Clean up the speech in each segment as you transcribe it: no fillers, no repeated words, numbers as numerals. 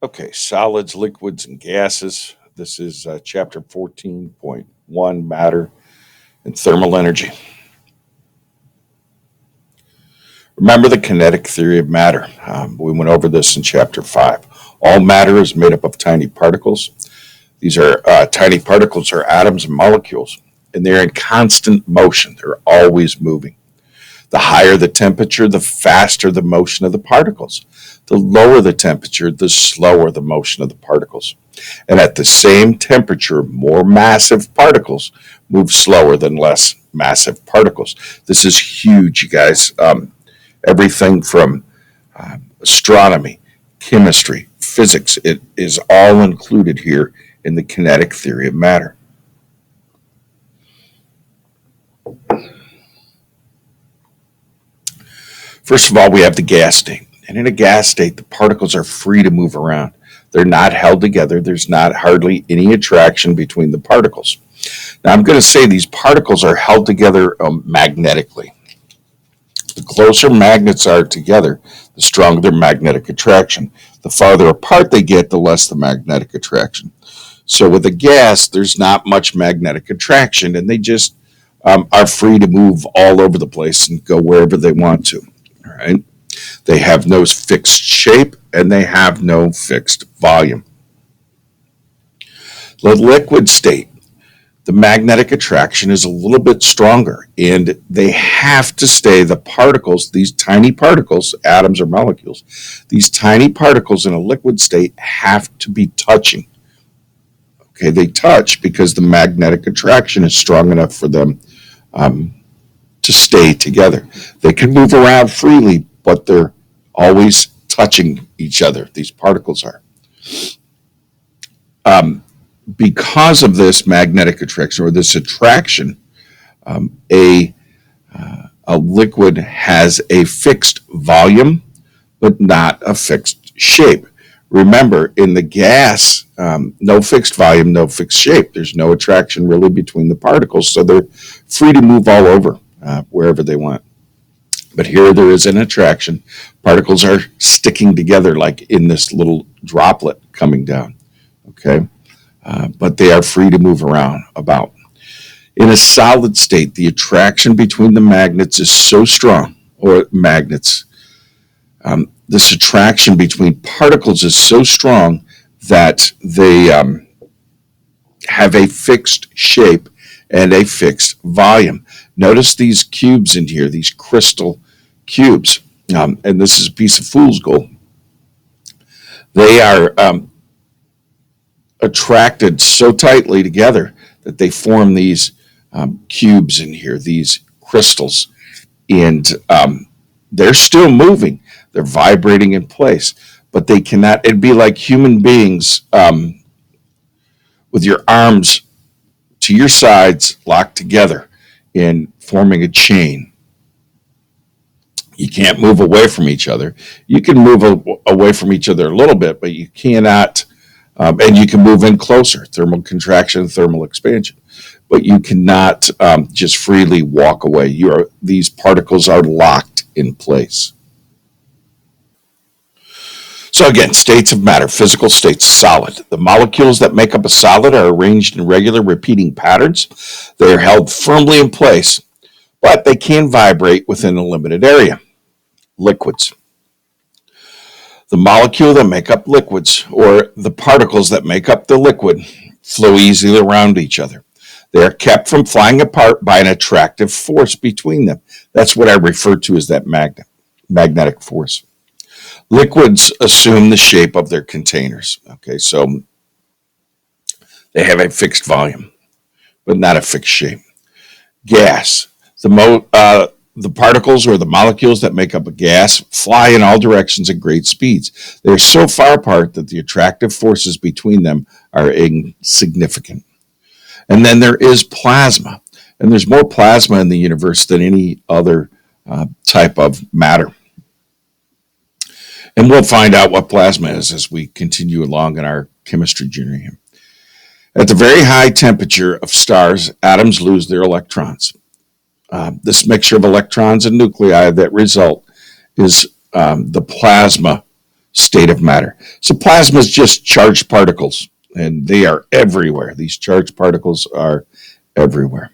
Okay, solids, liquids, and gases. This is chapter 14.1, matter and thermal energy. Remember the kinetic theory of matter. We went over this in chapter 5. All matter is made up of tiny particles. These are tiny particles are atoms and molecules, and they're in constant motion. They're always moving. The higher the temperature, the faster the motion of the particles. The lower the temperature, the slower the motion of the particles. And at the same temperature, more massive particles move slower than less massive particles. This is huge, you guys. Everything from astronomy, chemistry, physics, it is all included here in the kinetic theory of matter. First of all, we have the gas state. And in a gas state, the particles are free to move around. They're not held together. There's not hardly any attraction between the particles. Now, I'm going to say these particles are held together magnetically. The closer magnets are together, the stronger their magnetic attraction. The farther apart they get, the less the magnetic attraction. So with a gas, there's not much magnetic attraction, and they just are free to move all over the place and go wherever they want to. All right. They have no fixed shape and they have no fixed volume. The liquid state, the magnetic attraction is a little bit stronger, and they have to stay, the particles, these tiny particles, atoms or molecules, these tiny particles in a liquid state have to be touching. Okay, they touch because the magnetic attraction is strong enough for them to stay together. They can move around freely, but they're always touching each other. These particles are. Because of this magnetic attraction or this attraction, a liquid has a fixed volume, but not a fixed shape. Remember, in the gas, no fixed volume, no fixed shape. There's no attraction really between the particles, so they're free to move all over wherever they want. But here there is an attraction. Particles are sticking together like in this little droplet coming down. Okay, but they are free to move around about. In a solid state, the attraction between the magnets is so strong, or magnets. This attraction between particles is so strong that they have a fixed shape and a fixed volume. Notice these cubes in here, these crystal cubes, and this is a piece of fool's gold. They are attracted so tightly together that they form these cubes in here, these crystals, and they're still moving. They're vibrating in place, but they cannot. It'd be like human beings with your arms to your sides locked together and forming a chain. You can't move away from each other. You can move away from each other a little bit, but you cannot, and you can move in closer, thermal contraction, thermal expansion, but you cannot just freely walk away. These particles are locked in place. So again, states of matter, physical states, solid. The molecules that make up a solid are arranged in regular repeating patterns. They are held firmly in place, but they can vibrate within a limited area. Liquids. The molecule that make up liquids, or the particles that make up the liquid, flow easily around each other. They are kept from flying apart by an attractive force between them. That's what I refer to as that magnetic force. Liquids assume the shape of their containers. Okay, so they have a fixed volume, but not a fixed shape. Gas. The particles or the molecules that make up a gas fly in all directions at great speeds. They're so far apart that the attractive forces between them are insignificant. And then there is plasma. And there's more plasma in the universe than any other type of matter. And we'll find out what plasma is as we continue along in our chemistry journey. At the very high temperature of stars, atoms lose their electrons. This mixture of electrons and nuclei that result is the plasma state of matter. So plasma is just charged particles, and they are everywhere. These charged particles are everywhere.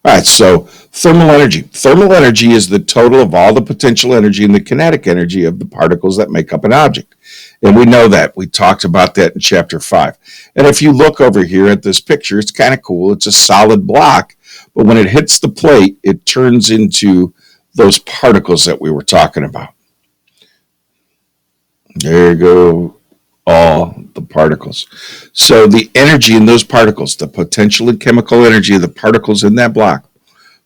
All right, so thermal energy. Thermal energy is the total of all the potential energy and the kinetic energy of the particles that make up an object. And we know that. We talked about that in chapter 5. And if you look over here at this picture, it's kind of cool. It's a solid block, but when it hits the plate, it turns into those particles that we were talking about. There you go, all the particles. So the energy in those particles, the potential and chemical energy of the particles in that block,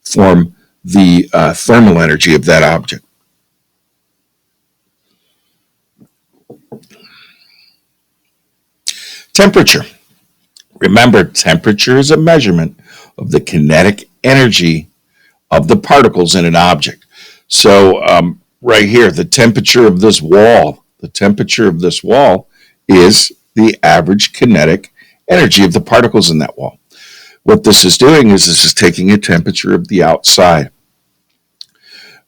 form the thermal energy of that object. Temperature. Remember, temperature is a measurement of the kinetic energy of the particles in an object. So right here, the temperature of this wall is the average kinetic energy of the particles in that wall. What this is doing is this is taking a temperature of the outside.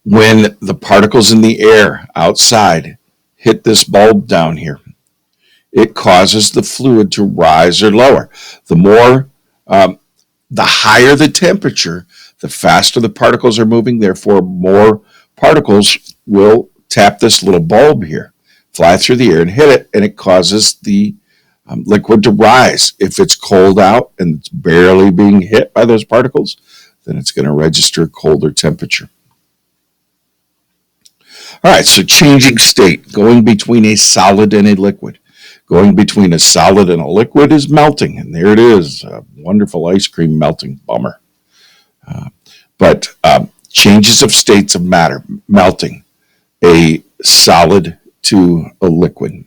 When the particles in the air outside hit this bulb down here, it causes the fluid to rise or lower. The higher the temperature, the faster the particles are moving. Therefore, more particles will tap this little bulb here, fly through the air and hit it, and it causes the liquid to rise. If it's cold out and it's barely being hit by those particles, then it's going to register colder temperature. All right, so changing state, going between a solid and a liquid. Going between a solid and a liquid is melting, and there it is, a wonderful ice cream melting, bummer. But changes of states of matter, melting, a solid to a liquid.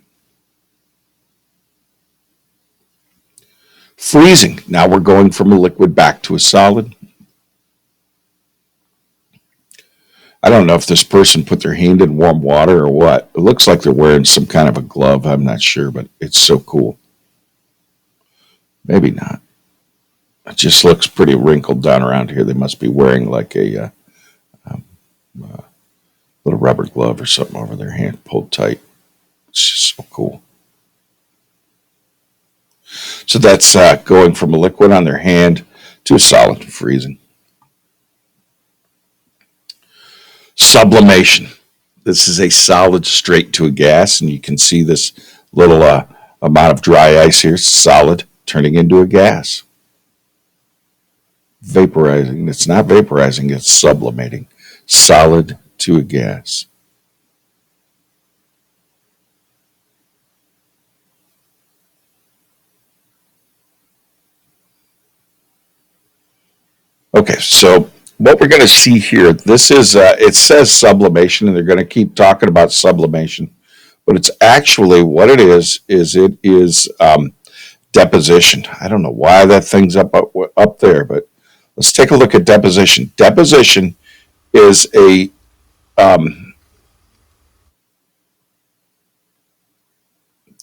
Freezing, now we're going from a liquid back to a solid. I don't know if this person put their hand in warm water or what. It looks like they're wearing some kind of a glove. I'm not sure, but it's so cool. Maybe not. It just looks pretty wrinkled down around here. They must be wearing like a little rubber glove or something over their hand, pulled tight. It's just so cool. So that's going from a liquid on their hand to a solid, freezing. Sublimation. This is a solid straight to a gas, and you can see this little amount of dry ice here, solid, turning into a gas. Vaporizing. It's not vaporizing, it's sublimating. Solid to a gas. Okay, so what we're going to see here, this is, it says sublimation, and they're going to keep talking about sublimation, but it's actually what it is it is deposition. I don't know why that thing's up there, but let's take a look at deposition. Deposition is a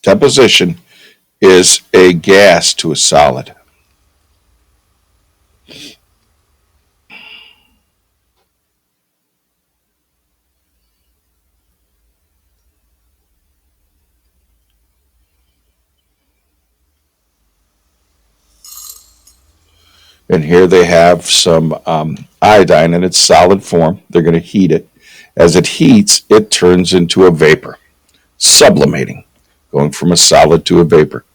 deposition is a gas to a solid. And here they have some iodine in its solid form. They're going to heat it. As it heats, it turns into a vapor, sublimating, going from a solid to a vapor.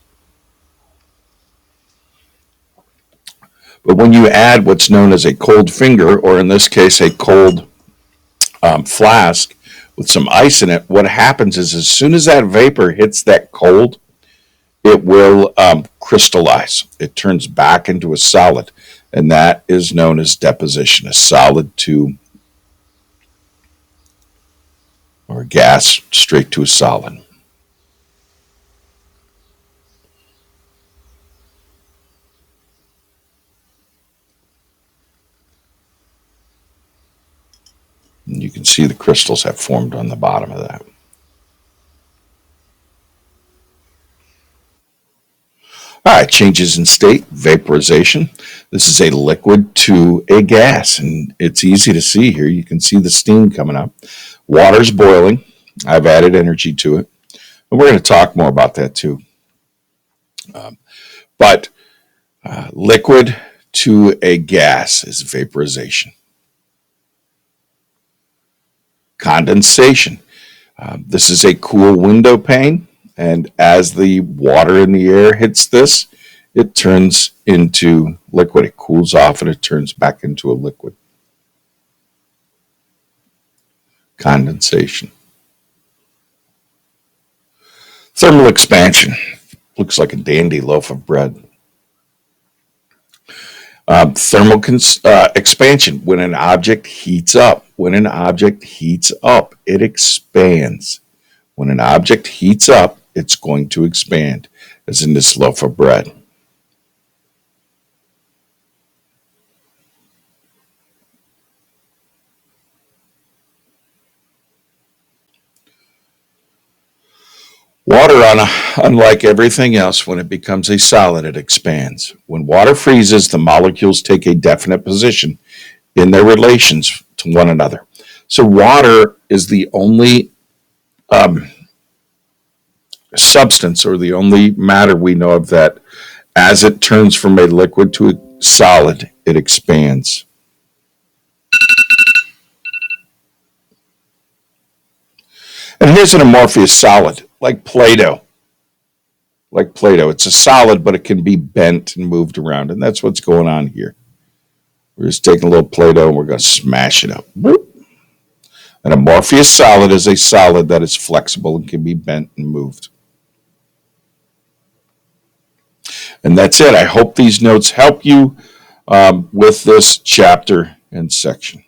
But when you add what's known as a cold finger, or in this case, a cold flask with some ice in it, what happens is as soon as that vapor hits that cold, it will crystallize. It turns back into a solid, and that is known as deposition, a solid to, or gas straight to a solid. And you can see the crystals have formed on the bottom of that. All right, changes in state, vaporization. This is a liquid to a gas, and it's easy to see here. You can see the steam coming up. Water's boiling. I've added energy to it. And we're going to talk more about that too. But liquid to a gas is vaporization. Condensation. This is a cool window pane, and as the water in the air hits this, it turns into liquid. It cools off and it turns back into a liquid. Condensation. Thermal expansion. Looks like a dandy loaf of bread. Thermal expansion. When an object heats up, it expands. When an object heats up, it's going to expand, as in this loaf of bread. Water, unlike everything else, when it becomes a solid, it expands. When water freezes, the molecules take a definite position in their relations to one another. So, water is the only substance or the only matter we know of that, as it turns from a liquid to a solid, it expands. And here's an amorphous solid, like Play-Doh. It's a solid, but it can be bent and moved around. And that's what's going on here. We're just taking a little Play-Doh and we're going to smash it up. Boop. An amorphous solid is a solid that is flexible and can be bent and moved. And that's it. I hope these notes help you with this chapter and section.